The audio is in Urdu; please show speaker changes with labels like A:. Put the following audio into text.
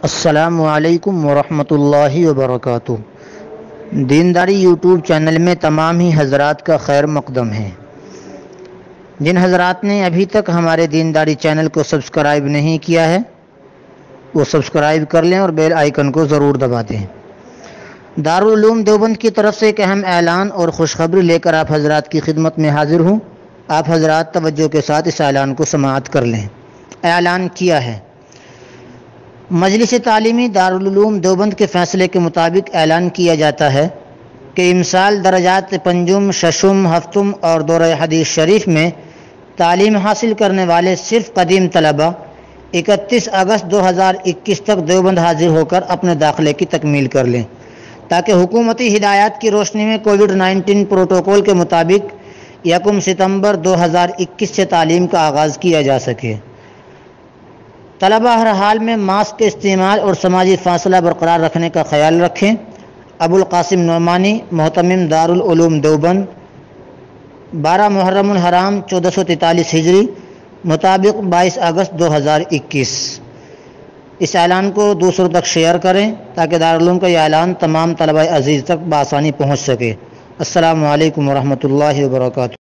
A: السلام علیکم ورحمۃ اللہ وبرکاتہ۔ دینداری یوٹیوب چینل میں تمام ہی حضرات کا خیر مقدم ہے۔ جن حضرات نے ابھی تک ہمارے دینداری چینل کو سبسکرائب نہیں کیا ہے وہ سبسکرائب کر لیں اور بیل آئیکن کو ضرور دبا دیں۔ دارالعلوم دیوبند کی طرف سے ایک اہم اعلان اور خوشخبری لے کر آپ حضرات کی خدمت میں حاضر ہوں۔ آپ حضرات توجہ کے ساتھ اس اعلان کو سماعت کر لیں۔ اعلان کیا ہے؟ مجلس تعلیمی دارالعلوم دیوبند کے فیصلے کے مطابق اعلان کیا جاتا ہے کہ امسال درجات پنجم، ششم، ہفتم اور دورہ حدیث شریف میں تعلیم حاصل کرنے والے صرف قدیم طلبہ 31 اگست 2021 تک دیوبند حاضر ہو کر اپنے داخلے کی تکمیل کر لیں، تاکہ حکومتی ہدایات کی روشنی میں کووڈ-19 پروٹوکول کے مطابق 1 ستمبر 2021 سے تعلیم کا آغاز کیا جا سکے۔ طلبہ ہر حال میں ماسک کے استعمال اور سماجی فاصلہ برقرار رکھنے کا خیال رکھیں۔ ابو القاسم نعمانی، محتمم دارالعلوم دیوبند، 12 محرم الحرام 1443 ہجری، مطابق 22 اگست 2021۔ اس اعلان کو دوسروں تک شیئر کریں تاکہ دارالعلوم کا یہ اعلان تمام طلبہ عزیز تک بآسانی پہنچ سکے۔ السلام علیکم ورحمۃ اللہ وبرکاتہ۔